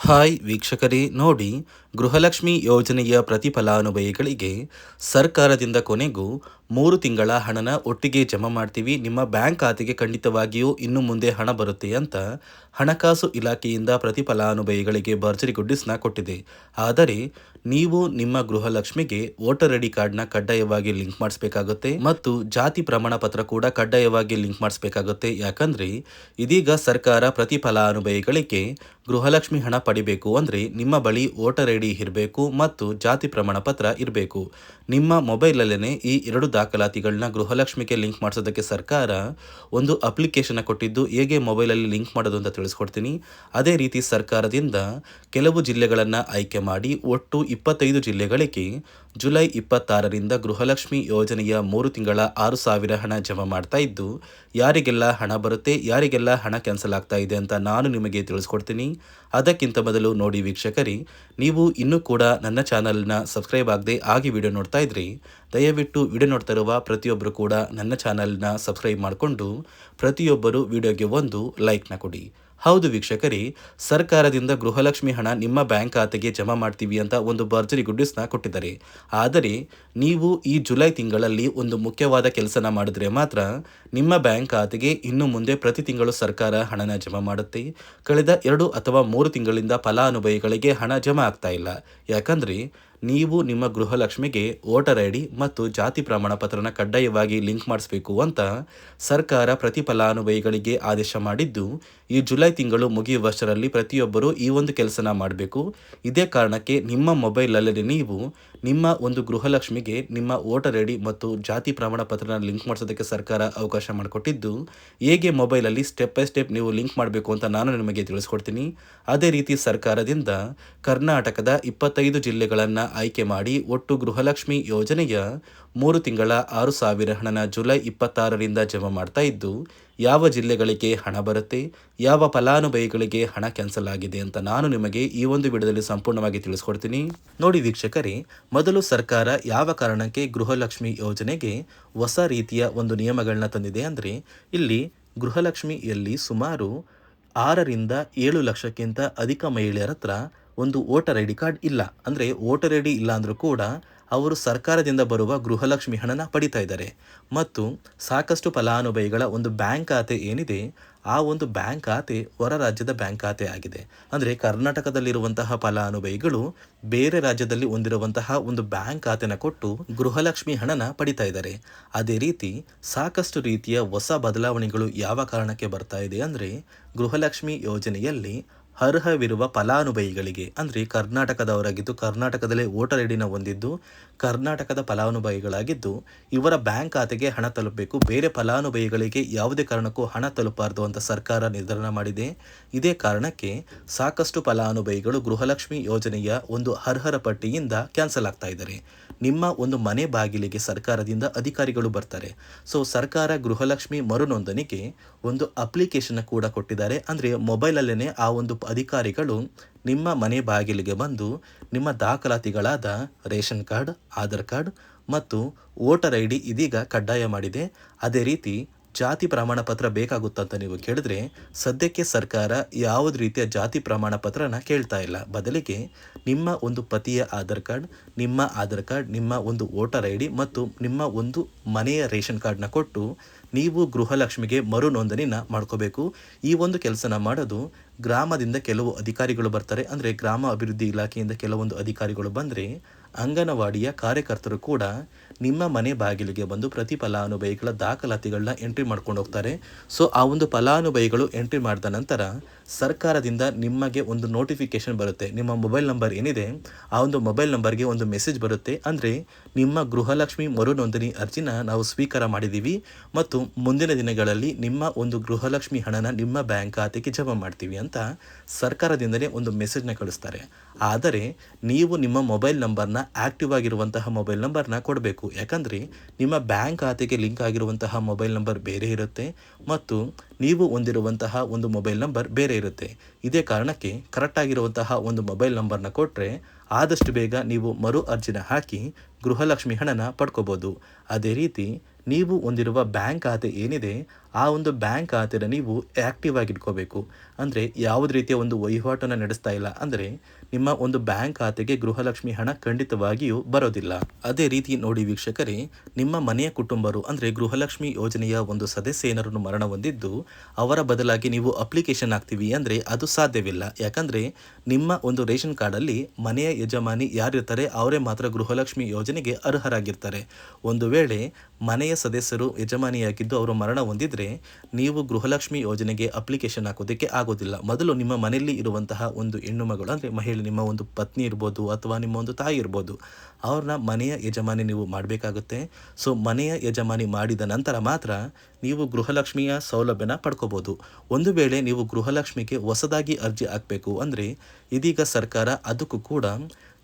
Hi ವೀಕ್ಷಕರೇ, ನೋಡಿ, ಗೃಹಲಕ್ಷ್ಮಿ ಯೋಜನೆಯ ಪ್ರತಿ ಫಲಾನುಭವಿಗಳಿಗೆ ಸರ್ಕಾರದಿಂದ ಕೊನೆಗೂ 3 ತಿಂಗಳ ಹಣನ ಒಟ್ಟಿಗೆ ಜಮಾ ಮಾಡ್ತೀವಿ, ನಿಮ್ಮ ಬ್ಯಾಂಕ್ ಖಾತೆಗೆ ಖಂಡಿತವಾಗಿಯೂ ಇನ್ನು ಮುಂದೆ ಹಣ ಬರುತ್ತೆ ಅಂತ ಹಣಕಾಸು ಇಲಾಖೆಯಿಂದ ಪ್ರತಿ ಫಲಾನುಭವಿಗಳಿಗೆ ಭರ್ಜರಿ ಗುಡ್ಡಿಸ್ನ ಕೊಟ್ಟಿದೆ. ಆದರೆ ನೀವು ನಿಮ್ಮ ಗೃಹಲಕ್ಷ್ಮಿಗೆ ವೋಟರ್ ಐ ಡಿ ಕಾರ್ಡ್ನ ಕಡ್ಡಾಯವಾಗಿ ಲಿಂಕ್ ಮಾಡಿಸ್ಬೇಕಾಗುತ್ತೆ ಮತ್ತು ಜಾತಿ ಪ್ರಮಾಣ ಪತ್ರ ಕೂಡ ಕಡ್ಡಾಯವಾಗಿ ಲಿಂಕ್ ಮಾಡಿಸ್ಬೇಕಾಗುತ್ತೆ. ಯಾಕಂದ್ರೆ ಇದೀಗ ಸರ್ಕಾರ ಪ್ರತಿ ಫಲಾನುಭವಿಗಳಿಗೆ ಗೃಹಲಕ್ಷ್ಮಿ ಹಣ ಪಡಿಬೇಕು ಅಂದ್ರೆ ನಿಮ್ಮ ಬಳಿ ವೋಟರ್ ಐ ಡಿ ಇರಬೇಕು ಮತ್ತು ಜಾತಿ ಪ್ರಮಾಣ ಪತ್ರ ಇರಬೇಕು. ನಿಮ್ಮ ಮೊಬೈಲಲ್ಲೇ ಈ 2 ದಾಖಲಾತಿಗಳನ್ನ ಗೃಹಲಕ್ಷ್ಮಿಗೆ ಲಿಂಕ್ ಮಾಡಿಸೋದಕ್ಕೆ ಸರ್ಕಾರ ಒಂದು ಅಪ್ಲಿಕೇಶನ್ ಕೊಟ್ಟಿದ್ದು, ಹೇಗೆ ಮೊಬೈಲಲ್ಲಿ ಲಿಂಕ್ ಮಾಡೋದು ಅಂತ ತಿಳಿಸ್ಕೊಡ್ತೀನಿ. ಅದೇ ರೀತಿ ಸರ್ಕಾರದಿಂದ ಕೆಲವು ಜಿಲ್ಲೆಗಳನ್ನು ಆಯ್ಕೆ ಮಾಡಿ ಒಟ್ಟು 25 ಜಿಲ್ಲೆಗಳಿಗೆ ಜುಲೈ 26ರಿಂದ ಗೃಹಲಕ್ಷ್ಮಿ ಯೋಜನೆಯ 3 ತಿಂಗಳ 6,000 ಹಣ ಜಮಾ ಮಾಡ್ತಾ ಇದ್ದು, ಯಾರಿಗೆಲ್ಲ ಹಣ ಬರುತ್ತೆ, ಯಾರಿಗೆಲ್ಲ ಹಣ ಕ್ಯಾನ್ಸಲ್ ಆಗ್ತಾ ಇದೆ ಅಂತ ನಾನು ನಿಮಗೆ ತಿಳಿಸ್ಕೊಡ್ತೀನಿ. ಅದಕ್ಕಿಂತ ಮೊದಲು ನೋಡಿ ವೀಕ್ಷಕರೇ, ನೀವು ಇನ್ನೂ ಕೂಡ ನನ್ನ ಚಾನಲ್ನ ಸಬ್ಸ್ಕ್ರೈಬ್ ಆಗದೆ ಆಗಿ ವಿಡಿಯೋ ನೋಡ್ತಾ ಇದ್ರಿ, ದಯವಿಟ್ಟು ವಿಡಿಯೋ ನೋಡ್ತಾ ಇರುವ ಪ್ರತಿಯೊಬ್ಬರು ಕೂಡ ನನ್ನ ಚಾನಲ್ನ ಸಬ್ಸ್ಕ್ರೈಬ್ ಮಾಡಿಕೊಂಡು ಪ್ರತಿಯೊಬ್ಬರು ವಿಡಿಯೋಗೆ ಒಂದು ಲೈಕ್ನ ಕೊಡಿ. ಹೌದು ವೀಕ್ಷಕರೇ, ಸರ್ಕಾರದಿಂದ ಗೃಹಲಕ್ಷ್ಮಿ ಹಣ ನಿಮ್ಮ ಬ್ಯಾಂಕ್ ಖಾತೆಗೆ ಜಮಾ ಮಾಡ್ತೀವಿ ಅಂತ ಒಂದು ಭರ್ಜರಿ ಗುಡ್ಡಿಸ್ನ ಕೊಟ್ಟಿದ್ದಾರೆ. ಆದರೆ ನೀವು ಈ ಜುಲೈ ತಿಂಗಳಲ್ಲಿ ಒಂದು ಮುಖ್ಯವಾದ ಕೆಲಸನ ಮಾಡಿದ್ರೆ ಮಾತ್ರ ನಿಮ್ಮ ಬ್ಯಾಂಕ್ ಖಾತೆಗೆ ಇನ್ನು ಮುಂದೆ ಪ್ರತಿ ತಿಂಗಳು ಸರ್ಕಾರ ಹಣನ ಜಮಾ ಮಾಡುತ್ತೆ. ಕಳೆದ 2 ಅಥವಾ 3 ತಿಂಗಳಿಂದ ಫಲಾನುಭವಿಗಳಿಗೆ ಹಣ ಜಮಾ ಆಗ್ತಾ ಇಲ್ಲ. ಯಾಕಂದ್ರೆ ನೀವು ನಿಮ್ಮ ಗೃಹಲಕ್ಷ್ಮಿಗೆ ವೋಟರ್ ಐ ಡಿ ಮತ್ತು ಜಾತಿ ಪ್ರಮಾಣ ಪತ್ರನ ಕಡ್ಡಾಯವಾಗಿ ಲಿಂಕ್ ಮಾಡಿಸಬೇಕು ಅಂತ ಸರ್ಕಾರ ಪ್ರತಿ ಫಲಾನುಭವಿಗಳಿಗೆ ಆದೇಶ ಮಾಡಿದ್ದು, ಈ ಜುಲೈ ತಿಂಗಳು ಮುಗಿಯುವಷ್ಟರಲ್ಲಿ ಪ್ರತಿಯೊಬ್ಬರು ಈ ಒಂದು ಕೆಲಸನ ಮಾಡಬೇಕು. ಇದೇ ಕಾರಣಕ್ಕೆ ನಿಮ್ಮ ಮೊಬೈಲಲ್ಲಿ ನೀವು ನಿಮ್ಮ ಒಂದು ಗೃಹಲಕ್ಷ್ಮಿಗೆ ನಿಮ್ಮ ವೋಟರ್ ಐ ಡಿ ಮತ್ತು ಜಾತಿ ಪ್ರಮಾಣ ಪತ್ರನ ಲಿಂಕ್ ಮಾಡಿಸೋದಕ್ಕೆ ಸರ್ಕಾರ ಅವಕಾಶ ಮಾಡಿಕೊಟ್ಟಿದ್ದು, ಹೇಗೆ ಮೊಬೈಲಲ್ಲಿ ಸ್ಟೆಪ್ ಬೈ ಸ್ಟೆಪ್ ನೀವು ಲಿಂಕ್ ಮಾಡಬೇಕು ಅಂತ ನಾನು ನಿಮಗೆ ತಿಳಿಸ್ಕೊಡ್ತೀನಿ. ಅದೇ ರೀತಿ ಸರ್ಕಾರದಿಂದ ಕರ್ನಾಟಕದ 25 ಜಿಲ್ಲೆಗಳನ್ನು ಆಯ್ಕೆ ಮಾಡಿ ಒಟ್ಟು ಗೃಹಲಕ್ಷ್ಮಿ ಯೋಜನೆಯ 3 ತಿಂಗಳ 6,000 ಹಣನ ಜುಲೈ 26ರಿಂದ ಜಮಾ ಮಾಡ್ತಾ ಇದ್ದು, ಯಾವ ಜಿಲ್ಲೆಗಳಿಗೆ ಹಣ ಬರುತ್ತೆ, ಯಾವ ಫಲಾನುಭವಿಗಳಿಗೆ ಹಣ ಕ್ಯಾನ್ಸಲ್ ಆಗಿದೆ ಅಂತ ನಾನು ನಿಮಗೆ ಈ ಒಂದು ವಿಡಿಯೋದಲ್ಲಿ ಸಂಪೂರ್ಣವಾಗಿ ತಿಳಿಸ್ಕೊಡ್ತೀನಿ. ನೋಡಿ ವೀಕ್ಷಕರೇ, ಮೊದಲು ಸರ್ಕಾರ ಯಾವ ಕಾರಣಕ್ಕೆ ಗೃಹಲಕ್ಷ್ಮಿ ಯೋಜನೆಗೆ ಹೊಸ ರೀತಿಯ ಒಂದು ನಿಯಮಗಳನ್ನ ತಂದಿದೆ ಅಂದರೆ, ಇಲ್ಲಿ ಗೃಹಲಕ್ಷ್ಮಿಯಲ್ಲಿ ಸುಮಾರು 6ರಿಂದ 7 ಲಕ್ಷಕ್ಕಿಂತ ಅಧಿಕ ಮಹಿಳೆಯರ ಹತ್ರ ಒಂದು ವೋಟರ್ ಐ ಡಿ ಕಾರ್ಡ್ ಇಲ್ಲ. ಅಂದರೆ ವೋಟರ್ ಐ ಡಿ ಇಲ್ಲ ಅಂದರೂ ಕೂಡ ಅವರು ಸರ್ಕಾರದಿಂದ ಬರುವ ಗೃಹಲಕ್ಷ್ಮಿ ಹಣನ ಪಡಿತಾ ಇದ್ದಾರೆ. ಮತ್ತು ಸಾಕಷ್ಟು ಫಲಾನುಭವಿಗಳ ಒಂದು ಬ್ಯಾಂಕ್ ಖಾತೆ ಏನಿದೆ, ಆ ಒಂದು ಬ್ಯಾಂಕ್ ಖಾತೆ ಹೊರ ರಾಜ್ಯದ ಬ್ಯಾಂಕ್ ಖಾತೆ ಆಗಿದೆ. ಅಂದರೆ ಕರ್ನಾಟಕದಲ್ಲಿರುವಂತಹ ಫಲಾನುಭವಿಗಳು ಬೇರೆ ರಾಜ್ಯದಲ್ಲಿ ಹೊಂದಿರುವಂತಹ ಒಂದು ಬ್ಯಾಂಕ್ ಖಾತೆನ ಕೊಟ್ಟು ಗೃಹಲಕ್ಷ್ಮಿ ಹಣನ ಪಡಿತಾ ಇದ್ದಾರೆ. ಅದೇ ರೀತಿ ಸಾಕಷ್ಟು ರೀತಿಯ ಹೊಸ ಬದಲಾವಣೆಗಳು ಯಾವ ಕಾರಣಕ್ಕೆ ಬರ್ತಾ ಇದೆ ಅಂದರೆ, ಗೃಹಲಕ್ಷ್ಮಿ ಯೋಜನೆಯಲ್ಲಿ ಅರ್ಹವಿರುವ ಫಲಾನುಭವಿಗಳಿಗೆ ಅಂದರೆ ಕರ್ನಾಟಕದವರಾಗಿದ್ದು ಕರ್ನಾಟಕದಲ್ಲೇ ವೋಟರ್ ಐ ಡಿನ ಹೊಂದಿದ್ದು ಕರ್ನಾಟಕದ ಫಲಾನುಭವಿಗಳಾಗಿದ್ದು ಇವರ ಬ್ಯಾಂಕ್ ಖಾತೆಗೆ ಹಣ ತಲುಪಬೇಕು, ಬೇರೆ ಫಲಾನುಭವಿಗಳಿಗೆ ಯಾವುದೇ ಕಾರಣಕ್ಕೂ ಹಣ ತಲುಪಬಾರದು ಅಂತ ಸರ್ಕಾರ ನಿರ್ಧಾರ ಮಾಡಿದೆ. ಇದೇ ಕಾರಣಕ್ಕೆ ಸಾಕಷ್ಟು ಫಲಾನುಭವಿಗಳು ಗೃಹಲಕ್ಷ್ಮಿ ಯೋಜನೆಯ ಒಂದು ಅರ್ಹರ ಪಟ್ಟಿಯಿಂದ ಕ್ಯಾನ್ಸಲ್ ಆಗ್ತಾ ಇದ್ದಾರೆ. ನಿಮ್ಮ ಒಂದು ಮನೆ ಬಾಗಿಲಿಗೆ ಸರ್ಕಾರದಿಂದ ಅಧಿಕಾರಿಗಳು ಬರ್ತಾರೆ. ಸೊ ಸರ್ಕಾರ ಗೃಹಲಕ್ಷ್ಮಿ ಮರುನೋಂದಣಿಗೆ ಒಂದು ಅಪ್ಲಿಕೇಶನ್ ಕೂಡ ಕೊಟ್ಟಿದ್ದಾರೆ. ಅಂದರೆ ಮೊಬೈಲಲ್ಲೇ ಆ ಒಂದು ಅಧಿಕಾರಿಗಳು ನಿಮ್ಮ ಮನೆ ಬಾಗಿಲಿಗೆ ಬಂದು ನಿಮ್ಮ ದಾಖಲಾತಿಗಳಾದ ರೇಷನ್ ಕಾರ್ಡ್, ಆಧಾರ್ ಕಾರ್ಡ್ ಮತ್ತು ವೋಟರ್ ಐ ಡಿ ಇದೀಗ ಕಡ್ಡಾಯ ಮಾಡಿದೆ. ಅದೇ ರೀತಿ ಜಾತಿ ಪ್ರಮಾಣ ಪತ್ರ ಬೇಕಾಗುತ್ತಂತ ನೀವು ಕೇಳಿದ್ರೆ, ಸದ್ಯಕ್ಕೆ ಸರ್ಕಾರ ಯಾವುದೇ ರೀತಿಯ ಜಾತಿ ಪ್ರಮಾಣ ಪತ್ರನ ಕೇಳ್ತಾ ಇಲ್ಲ. ಬದಲಿಗೆ ನಿಮ್ಮ ಒಂದು ಪತಿಯ ಆಧಾರ್ ಕಾರ್ಡ್, ನಿಮ್ಮ ಒಂದು ವೋಟರ್ ಐ ಡಿ ಮತ್ತು ನಿಮ್ಮ ಒಂದು ಮನೆಯ ರೇಷನ್ ಕಾರ್ಡ್ನ ಕೊಟ್ಟು ನೀವು ಗೃಹಲಕ್ಷ್ಮಿಗೆ ಮರು ನೋಂದಣಿನ ಮಾಡ್ಕೋಬೇಕು. ಈ ಒಂದು ಕೆಲಸನ ಮಾಡೋದು ಗ್ರಾಮದಿಂದ ಕೆಲವು ಅಧಿಕಾರಿಗಳು ಬರ್ತಾರೆ. ಅಂದರೆ ಗ್ರಾಮ ಅಭಿವೃದ್ಧಿ ಇಲಾಖೆಯಿಂದ ಕೆಲವೊಂದು ಅಧಿಕಾರಿಗಳು ಬಂದರೆ ಅಂಗನವಾಡಿಯ ಕಾರ್ಯಕರ್ತರು ಕೂಡ ನಿಮ್ಮ ಮನೆ ಬಾಗಿಲಿಗೆ ಬಂದು ಪ್ರತಿ ಫಲಾನುಭವಿಗಳ ದಾಖಲಾತಿಗಳನ್ನ ಎಂಟ್ರಿ ಮಾಡ್ಕೊಂಡು ಹೋಗ್ತಾರೆ. ಸೊ ಆ ಒಂದು ಫಲಾನುಭವಿಗಳು ಎಂಟ್ರಿ ಮಾಡಿದ ನಂತರ ಸರ್ಕಾರದಿಂದ ನಿಮಗೆ ಒಂದು ನೋಟಿಫಿಕೇಶನ್ ಬರುತ್ತೆ. ನಿಮ್ಮ ಮೊಬೈಲ್ ನಂಬರ್ ಏನಿದೆ ಆ ಒಂದು ಮೊಬೈಲ್ ನಂಬರ್ಗೆ ಒಂದು ಮೆಸೇಜ್ ಬರುತ್ತೆ. ಅಂದರೆ ನಿಮ್ಮ ಗೃಹಲಕ್ಷ್ಮಿ ಮರು ನೋಂದಣಿ ಅರ್ಜಿನ ನಾವು ಸ್ವೀಕಾರ ಮಾಡಿದ್ದೀವಿ ಮತ್ತು ಮುಂದಿನ ದಿನಗಳಲ್ಲಿ ನಿಮ್ಮ ಒಂದು ಗೃಹಲಕ್ಷ್ಮಿ ಹಣನ ನಿಮ್ಮ ಬ್ಯಾಂಕ್ ಖಾತೆಗೆ ಜಮಾ ಮಾಡ್ತೀವಿ ಅಂತ ಸರ್ಕಾರದಿಂದಲೇ ಒಂದು ಮೆಸೇಜ್ನ ಕಳಿಸ್ತಾರೆ. ಆದರೆ ನೀವು ನಿಮ್ಮ ಮೊಬೈಲ್ ನಂಬರ್ನ ಆಕ್ಟಿವ್ ಆಗಿರುವಂತಹ ಮೊಬೈಲ್ ನಂಬರ್ನ ಕೊಡಬೇಕು. ಯಾಕಂದರೆ ನಿಮ್ಮ ಬ್ಯಾಂಕ್ ಖಾತೆಗೆ ಲಿಂಕ್ ಆಗಿರುವಂತಹ ಮೊಬೈಲ್ ನಂಬರ್ ಬೇರೆ ಇರುತ್ತೆ ಮತ್ತು ನೀವು ಹೊಂದಿರುವಂತಹ ಒಂದು ಮೊಬೈಲ್ ನಂಬರ್ ಬೇರೆ ಇರುತ್ತೆ. ಇದೇ ಕಾರಣಕ್ಕೆ ಕರೆಕ್ಟ್ ಆಗಿರುವಂತಹ ಒಂದು ಮೊಬೈಲ್ ನಂಬರ್ನ ಕೊಟ್ಟರೆ ಆದಷ್ಟು ಬೇಗ ನೀವು ಮರು ಅರ್ಜಿನ ಹಾಕಿ ಗೃಹಲಕ್ಷ್ಮಿ ಹಣನ ಪಡ್ಕೋಬೋದು. ಅದೇ ರೀತಿ ನೀವು ಹೊಂದಿರುವ ಬ್ಯಾಂಕ್ ಖಾತೆ ಏನಿದೆ ಆ ಒಂದು ಬ್ಯಾಂಕ್ ಖಾತೆನ ನೀವು ಆ್ಯಕ್ಟಿವ್ ಆಗಿ ಇಟ್ಕೋಬೇಕು. ಅಂದರೆ ಯಾವುದೇ ರೀತಿಯ ಒಂದು ವಹಿವಾಟನ್ನು ನಡೆಸ್ತಾ ಇಲ್ಲ ಅಂದರೆ ನಿಮ್ಮ ಒಂದು ಬ್ಯಾಂಕ್ ಖಾತೆಗೆ ಗೃಹಲಕ್ಷ್ಮಿ ಹಣ ಖಂಡಿತವಾಗಿಯೂ ಬರೋದಿಲ್ಲ. ಅದೇ ರೀತಿ ನೋಡಿ ವೀಕ್ಷಕರೇ, ನಿಮ್ಮ ಮನೆಯ ಕುಟುಂಬರು ಅಂದರೆ ಗೃಹಲಕ್ಷ್ಮಿ ಯೋಜನೆಯ ಒಂದು ಸದಸ್ಯ ಏನಾರನ್ನು ಮರಣ ಹೊಂದಿದ್ದು ಅವರ ಬದಲಾಗಿ ನೀವು ಅಪ್ಲಿಕೇಶನ್ ಹಾಕ್ತೀವಿ ಅಂದರೆ ಅದು ಸಾಧ್ಯವಿಲ್ಲ. ಯಾಕಂದರೆ ನಿಮ್ಮ ಒಂದು ರೇಷನ್ ಕಾರ್ಡಲ್ಲಿ ಮನೆಯ ಯಜಮಾನಿ ಯಾರಿರ್ತಾರೆ ಅವರೇ ಮಾತ್ರ ಗೃಹಲಕ್ಷ್ಮಿ ಯೋಜನೆಗೆ ಅರ್ಹರಾಗಿರ್ತಾರೆ. ಒಂದು ವೇಳೆ ಮನೆಯ ಸದಸ್ಯರು ಯಜಮಾನಿಯಾಗಿದ್ದು ಅವರು ಮರಣ ಹೊಂದಿದ್ರೆ ನೀವು ಗೃಹಲಕ್ಷ್ಮಿ ಯೋಜನೆಗೆ ಅಪ್ಲಿಕೇಶನ್ ಹಾಕೋದಕ್ಕೆ ಆಗೋದಿಲ್ಲ. ಮೊದಲು ನಿಮ್ಮ ಮನೆಯಲ್ಲಿ ಇರುವಂತಹ ಒಂದು ಹೆಣ್ಣು ಮಗಳು ಅಂದರೆ ಮಹಿಳೆ, ನಿಮ್ಮ ಒಂದು ಪತ್ನಿ ಇರ್ಬೋದು ಅಥವಾ ನಿಮ್ಮ ಒಂದು ತಾಯಿ ಇರ್ಬೋದು, ಅವ್ರನ್ನ ಮನೆಯ ಯಜಮಾನಿ ನೀವು ಮಾಡಬೇಕಾಗುತ್ತೆ. ಸೊ ಮನೆಯ ಯಜಮಾನಿ ಮಾಡಿದ ನಂತರ ಮಾತ್ರ ನೀವು ಗೃಹಲಕ್ಷ್ಮಿಯ ಸೌಲಭ್ಯನ ಪಡ್ಕೋಬೋದು. ಒಂದು ವೇಳೆ ನೀವು ಗೃಹಲಕ್ಷ್ಮಿಗೆ ಹೊಸದಾಗಿ ಅರ್ಜಿ ಹಾಕಬೇಕು ಅಂದರೆ ಇದೀಗ ಸರ್ಕಾರ ಅದಕ್ಕೂ ಕೂಡ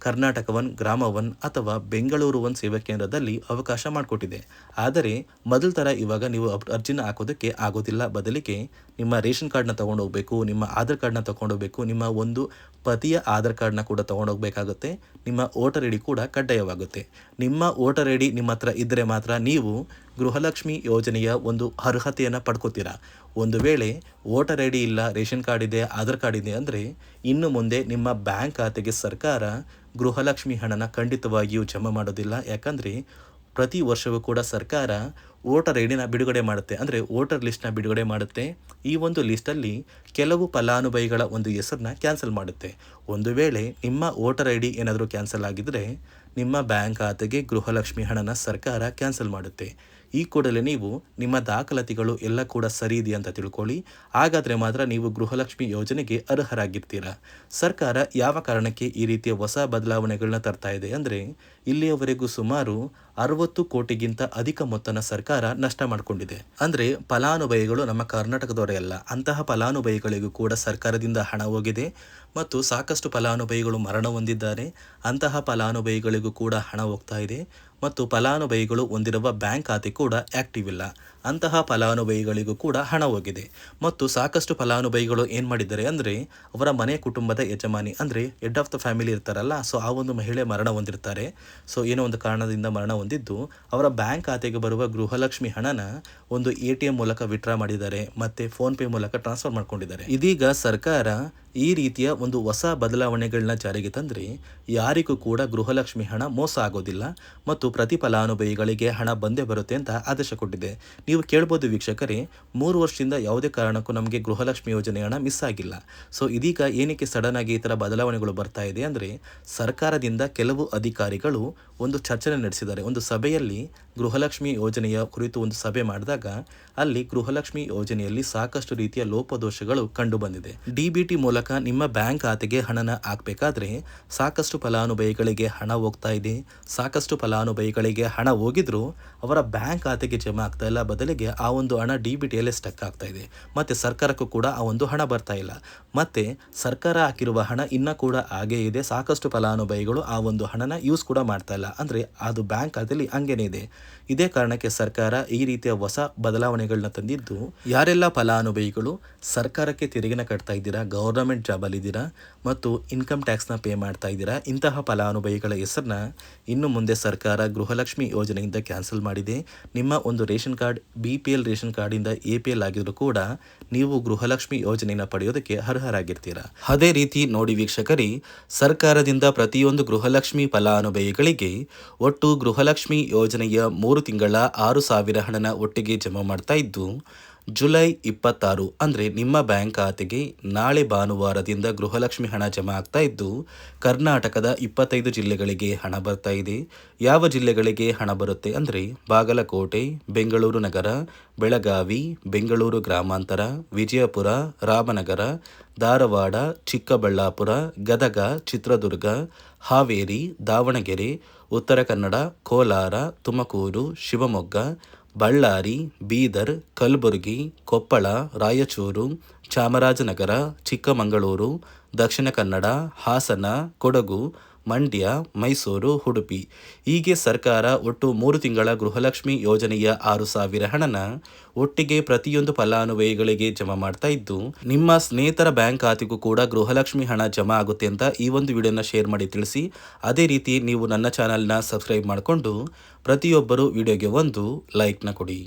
ಕರ್ನಾಟಕ ಒನ್, ಗ್ರಾಮ ಒನ್ ಅಥವಾ ಬೆಂಗಳೂರು ಒನ್ ಸೇವಾ ಕೇಂದ್ರದಲ್ಲಿ ಅವಕಾಶ ಮಾಡಿಕೊಟ್ಟಿದೆ. ಆದರೆ ಮೊದಲ ಥರ ಇವಾಗ ನೀವು ಅರ್ಜಿನ ಹಾಕೋದಕ್ಕೆ ಆಗೋದಿಲ್ಲ. ಬದಲಿಗೆ ನಿಮ್ಮ ರೇಷನ್ ಕಾರ್ಡ್ನ ತೊಗೊಂಡೋಗ್ಬೇಕು, ನಿಮ್ಮ ಆಧಾರ್ ಕಾರ್ಡ್ನ ತೊಗೊಂಡೋಗ್ಬೇಕು, ನಿಮ್ಮ ಒಂದು ಪತಿಯ ಆಧಾರ್ ಕಾರ್ಡ್ನ ಕೂಡ ತೊಗೊಂಡೋಗ್ಬೇಕಾಗುತ್ತೆ, ನಿಮ್ಮ ವೋಟರ್ ಐ ಡಿ ಕೂಡ ಕಡ್ಡಾಯವಾಗುತ್ತೆ. ನಿಮ್ಮ ವೋಟರ್ ಐ ಡಿ ನಿಮ್ಮ ಹತ್ರ ಇದ್ದರೆ ಮಾತ್ರ ನೀವು ಗೃಹಲಕ್ಷ್ಮಿ ಯೋಜನೆಯ ಒಂದು ಅರ್ಹತೆಯನ್ನು ಪಡ್ಕೋತೀರಾ. ಒಂದು ವೇಳೆ ವೋಟರ್ ಐ ಡಿ ಇಲ್ಲ, ರೇಷನ್ ಕಾರ್ಡ್ ಇದೆ, ಆಧಾರ್ ಕಾರ್ಡ್ ಇದೆ ಅಂದರೆ ಇನ್ನು ಮುಂದೆ ನಿಮ್ಮ ಬ್ಯಾಂಕ್ ಖಾತೆಗೆ ಸರ್ಕಾರ ಗೃಹಲಕ್ಷ್ಮಿ ಹಣನ ಖಂಡಿತವಾಗಿಯೂ ಜಮಾ ಮಾಡೋದಿಲ್ಲ. ಯಾಕಂದರೆ ಪ್ರತಿ ವರ್ಷವೂ ಕೂಡ ಸರ್ಕಾರ ವೋಟರ್ ಐ ಡಿನ ಬಿಡುಗಡೆ ಮಾಡುತ್ತೆ, ಅಂದರೆ ವೋಟರ್ ಲಿಸ್ಟ್ನ ಬಿಡುಗಡೆ ಮಾಡುತ್ತೆ. ಈ ಒಂದು ಲಿಸ್ಟಲ್ಲಿ ಕೆಲವು ಫಲಾನುಭವಿಗಳ ಒಂದು ಹೆಸರನ್ನ ಕ್ಯಾನ್ಸಲ್ ಮಾಡುತ್ತೆ. ಒಂದು ವೇಳೆ ನಿಮ್ಮ ವೋಟರ್ ಐ ಡಿ ಏನಾದರೂ ಕ್ಯಾನ್ಸಲ್ ಆಗಿದ್ದರೆ ನಿಮ್ಮ ಬ್ಯಾಂಕ್ ಖಾತೆಗೆ ಗೃಹಲಕ್ಷ್ಮಿ ಹಣನ ಸರ್ಕಾರ ಕ್ಯಾನ್ಸಲ್ ಮಾಡುತ್ತೆ. ಈ ಕೂಡಲೇ ನೀವು ನಿಮ್ಮ ದಾಖಲಾತಿಗಳು ಎಲ್ಲ ಕೂಡ ಸರಿ ಇದೆಯಾ ಅಂತ ತಿಳ್ಕೊಳ್ಳಿ. ಹಾಗಾದರೆ ಮಾತ್ರ ನೀವು ಗೃಹಲಕ್ಷ್ಮಿ ಯೋಜನೆಗೆ ಅರ್ಹರಾಗಿರ್ತೀರಾ. ಸರ್ಕಾರ ಯಾವ ಕಾರಣಕ್ಕೆ ಈ ರೀತಿಯ ಹೊಸ ಬದಲಾವಣೆಗಳನ್ನ ತರ್ತಾ ಇದೆ ಅಂದರೆ ಇಲ್ಲಿಯವರೆಗೂ ಸುಮಾರು 60 ಕೋಟಿಗಿಂತ ಅಧಿಕ ಮೊತ್ತನ ಸರ್ಕಾರ ನಷ್ಟ ಮಾಡಿಕೊಂಡಿದೆ. ಅಂದರೆ ಫಲಾನುಭವಿಗಳು ನಮ್ಮ ಕರ್ನಾಟಕದವರೇ ಅಲ್ಲ, ಅಂತಹ ಫಲಾನುಭವಿಗಳಿಗೂ ಕೂಡ ಸರ್ಕಾರದಿಂದ ಹಣ ಹೋಗಿದೆ ಮತ್ತು ಸಾಕಷ್ಟು ಫಲಾನುಭವಿಗಳು ಮರಣ ಹೊಂದಿದ್ದಾರೆ. ಅಂತಹ ಫಲಾನುಭವಿಗಳಿಗೂ ಕೂಡ ಹಣ ಹೋಗ್ತಾ ಇದೆ ಮತ್ತು ಫಲಾನುಭವಿಗಳು ಹೊಂದಿರುವ ಬ್ಯಾಂಕ್ ಖಾತೆ ಕೂಡ ಆ್ಯಕ್ಟಿವ್ ಇಲ್ಲ. ಅಂತಹ ಫಲಾನುಭವಿಗಳಿಗೂ ಕೂಡ ಹಣ ಹೋಗಿದೆ ಮತ್ತು ಸಾಕಷ್ಟು ಫಲಾನುಭವಿಗಳು ಏನು ಮಾಡಿದ್ದಾರೆ ಅಂದರೆ ಅವರ ಮನೆ ಕುಟುಂಬದ ಯಜಮಾನಿ ಅಂದರೆ ಹೆಡ್ ಆಫ್ ದ ಫ್ಯಾಮಿಲಿ ಇರ್ತಾರಲ್ಲ, ಸೊ ಆ ಒಂದು ಮಹಿಳೆ ಮರಣ ಹೊಂದಿರ್ತಾರೆ. ಸೊ ಏನೋ ಒಂದು ಕಾರಣದಿಂದ ಮರಣ ಹೊಂದಿದ್ದು ಅವರ ಬ್ಯಾಂಕ್ ಖಾತೆಗೆ ಬರುವ ಗೃಹಲಕ್ಷ್ಮಿ ಹಣನ ಒಂದು ATM ಮೂಲಕ ವಿತ್ಡ್ರಾ ಮಾಡಿದ್ದಾರೆ ಮತ್ತು ಫೋನ್ಪೇ ಮೂಲಕ ಟ್ರಾನ್ಸ್ಫರ್ ಮಾಡ್ಕೊಂಡಿದ್ದಾರೆ. ಇದೀಗ ಸರ್ಕಾರ ಈ ರೀತಿಯ ಒಂದು ಹೊಸ ಬದಲಾವಣೆಗಳನ್ನ ಜಾರಿಗೆ ತಂದರೆ ಯಾರಿಗೂ ಕೂಡ ಗೃಹಲಕ್ಷ್ಮಿ ಹಣ ಮೋಸ ಆಗೋದಿಲ್ಲ ಮತ್ತು ಪ್ರತಿ ಫಲಾನುಭವಿಗಳಿಗೆ ಹಣ ಬಂದೇ ಬರುತ್ತೆ ಅಂತ ಆದೇಶ ಕೊಟ್ಟಿದೆ. ನೀವು ಕೇಳ್ಬೋದು ವೀಕ್ಷಕರೇ, 3 ವರ್ಷದಿಂದ ಯಾವುದೇ ಕಾರಣಕ್ಕೂ ನಮಗೆ ಗೃಹಲಕ್ಷ್ಮಿ ಯೋಜನೆ ಹಣ ಮಿಸ್ ಆಗಿಲ್ಲ. ಸೊ ಇದೀಗ ಏನಕ್ಕೆ ಸಡನ್ ಆಗಿ ಈ ಥರ ಬದಲಾವಣೆಗಳು ಬರ್ತಾ ಇದೆ ಅಂದರೆ ಸರ್ಕಾರದಿಂದ ಕೆಲವು ಅಧಿಕಾರಿಗಳು ಒಂದು ಚರ್ಚೆ ನಡೆಸಿದ್ದಾರೆ. ಒಂದು ಸಭೆಯಲ್ಲಿ ಗೃಹಲಕ್ಷ್ಮಿ ಯೋಜನೆಯ ಕುರಿತು ಒಂದು ಸಭೆ ಮಾಡಿದಾಗ ಅಲ್ಲಿ ಗೃಹಲಕ್ಷ್ಮಿ ಯೋಜನೆಯಲ್ಲಿ ಸಾಕಷ್ಟು ರೀತಿಯ ಲೋಪದೋಷಗಳು ಕಂಡು ಬಂದಿದೆ. DBT ಮೂಲಕ ನಿಮ್ಮ ಬ್ಯಾಂಕ್ ಖಾತೆಗೆ ಹಣನ ಹಾಕಬೇಕಾದ್ರೆ ಸಾಕಷ್ಟು ಫಲಾನುಭವಿಗಳಿಗೆ ಹಣ ಹೋಗ್ತಾ ಇದೆ. ಸಾಕಷ್ಟು ಫಲಾನುಭವಿಗಳಿಗೆ ಹಣ ಹೋಗಿದ್ರು ಅವರ ಬ್ಯಾಂಕ್ ಖಾತೆಗೆ ಜಮಾ ಆಗ್ತಾ ಇಲ್ಲ, ಬದಲಿಗೆ ಆ ಒಂದು ಹಣ DBTಯಲ್ಲೇ ಸ್ಟಕ್ ಆಗ್ತಾ ಇದೆ ಮತ್ತು ಸರ್ಕಾರಕ್ಕೂ ಕೂಡ ಆ ಒಂದು ಹಣ ಬರ್ತಾ ಇಲ್ಲ. ಮತ್ತು ಸರ್ಕಾರ ಹಾಕಿರುವ ಹಣ ಇನ್ನೂ ಕೂಡ ಹಾಗೇ ಇದೆ. ಸಾಕಷ್ಟು ಫಲಾನುಭವಿಗಳು ಆ ಒಂದು ಹಣನ ಯೂಸ್ ಕೂಡ ಮಾಡ್ತಾ ಇಲ್ಲ, ಅಂದರೆ ಅದು ಬ್ಯಾಂಕ್ ಖಾತೆಯಲ್ಲಿ ಹಂಗೇನೆ ಇದೆ. ಇದೇ ಕಾರಣಕ್ಕೆ ಸರ್ಕಾರ ಈ ರೀತಿಯ ಹೊಸ ಬದಲಾವಣೆಗಳನ್ನ ತಂದಿದ್ದು ಯಾರೆಲ್ಲ ಫಲಾನುಭವಿಗಳು ಸರ್ಕಾರಕ್ಕೆ ತೆರಿಗೆನ ಕಟ್ತಾ ಇದ್ದೀರಾ, ಗೌರ್ನಮೆಂಟ್ ಜಾಬಲ್ಲಿದ್ದೀರಾ ಮತ್ತು ಇನ್ಕಮ್ ಟ್ಯಾಕ್ಸ್ನ ಪೇ ಮಾಡ್ತಾ ಇದ್ದೀರಾ, ಇಂತಹ ಫಲಾನುಭವಿಗಳ ಹೆಸರನ್ನ ಇನ್ನು ಮುಂದೆ ಸರ್ಕಾರ ಗೃಹಲಕ್ಷ್ಮಿ ಯೋಜನೆಯಿಂದ ಕ್ಯಾನ್ಸಲ್ ಮಾಡಿದೆ. ನಿಮ್ಮ ಒಂದು ರೇಷನ್ ಕಾರ್ಡ್ BPL ರೇಷನ್ ಕಾರ್ಡಿಂದ APL ಆಗಿದ್ರು ಕೂಡ ನೀವು ಗೃಹಲಕ್ಷ್ಮಿ ಯೋಜನೆಯನ್ನು ಪಡೆಯೋದಕ್ಕೆ ಅರ್ಹರಾಗಿರ್ತೀರಾ. ಅದೇ ರೀತಿ ನೋಡಿ ವೀಕ್ಷಕರೇ, ಸರ್ಕಾರದಿಂದ ಪ್ರತಿಯೊಂದು ಗೃಹಲಕ್ಷ್ಮಿ ಫಲಾನುಭವಿಗಳಿಗೆ ಒಟ್ಟು ಗೃಹಲಕ್ಷ್ಮಿ ಯೋಜನೆಯ 3 ತಿಂಗಳ 6,000 ಹಣನ ಒಟ್ಟಿಗೆ ಜಮಾ ಮಾಡ್ತಾ ಇದ್ದು ಜುಲೈ 26 ಅಂದರೆ ನಿಮ್ಮ ಬ್ಯಾಂಕ್ ಖಾತೆಗೆ ನಾಳೆ ಭಾನುವಾರದಿಂದ ಗೃಹಲಕ್ಷ್ಮಿ ಹಣ ಜಮಾ ಆಗ್ತಾ ಇದ್ದು ಕರ್ನಾಟಕದ 25 ಜಿಲ್ಲೆಗಳಿಗೆ ಹಣ ಬರ್ತಾ ಇದೆ. ಯಾವ ಜಿಲ್ಲೆಗಳಿಗೆ ಹಣ ಬರುತ್ತೆ ಅಂದರೆ ಬಾಗಲಕೋಟೆ, ಬೆಂಗಳೂರು ನಗರ, ಬೆಳಗಾವಿ, ಬೆಂಗಳೂರು ಗ್ರಾಮಾಂತರ, ವಿಜಯಪುರ, ರಾಮನಗರ, ಧಾರವಾಡ, ಚಿಕ್ಕಬಳ್ಳಾಪುರ, ಗದಗ, ಚಿತ್ರದುರ್ಗ, ಹಾವೇರಿ, ದಾವಣಗೆರೆ, ಉತ್ತರ ಕನ್ನಡ, ಕೋಲಾರ, ತುಮಕೂರು, ಶಿವಮೊಗ್ಗ, ಬಳ್ಳಾರಿ, ಬೀದರ್, ಕಲಬುರಗಿ, ಕೊಪ್ಪಳ, ರಾಯಚೂರು, ಚಾಮರಾಜನಗರ, ಚಿಕ್ಕಮಗಳೂರು, ದಕ್ಷಿಣ ಕನ್ನಡ, ಹಾಸನ, ಕೊಡಗು, ಮಂಡ್ಯ, ಮೈಸೂರು, ಉಡುಪಿ ಹೀಗೆ ಸರ್ಕಾರ ಒಟ್ಟು 3 ತಿಂಗಳ ಗೃಹಲಕ್ಷ್ಮಿ ಯೋಜನೆಯ 6,000 ಹಣನ ಒಟ್ಟಿಗೆ ಪ್ರತಿಯೊಂದು ಫಲಾನುಭವಿಗಳಿಗೆ ಜಮಾ ಮಾಡ್ತಾ ಇದ್ದು ನಿಮ್ಮ ಸ್ನೇಹಿತರ ಬ್ಯಾಂಕ್ ಖಾತೆಗೂ ಕೂಡ ಗೃಹಲಕ್ಷ್ಮಿ ಹಣ ಜಮಾ ಆಗುತ್ತೆ ಅಂತ ಈ ಒಂದು ವಿಡಿಯೋನ ಶೇರ್ ಮಾಡಿ ತಿಳಿಸಿ. ಅದೇ ರೀತಿ ನೀವು ನನ್ನ ಚಾನಲ್ನ ಸಬ್ಸ್ಕ್ರೈಬ್ ಮಾಡಿಕೊಂಡು ಪ್ರತಿಯೊಬ್ಬರು ವಿಡಿಯೋಗೆ ಒಂದು ಲೈಕ್ನ ಕೊಡಿ.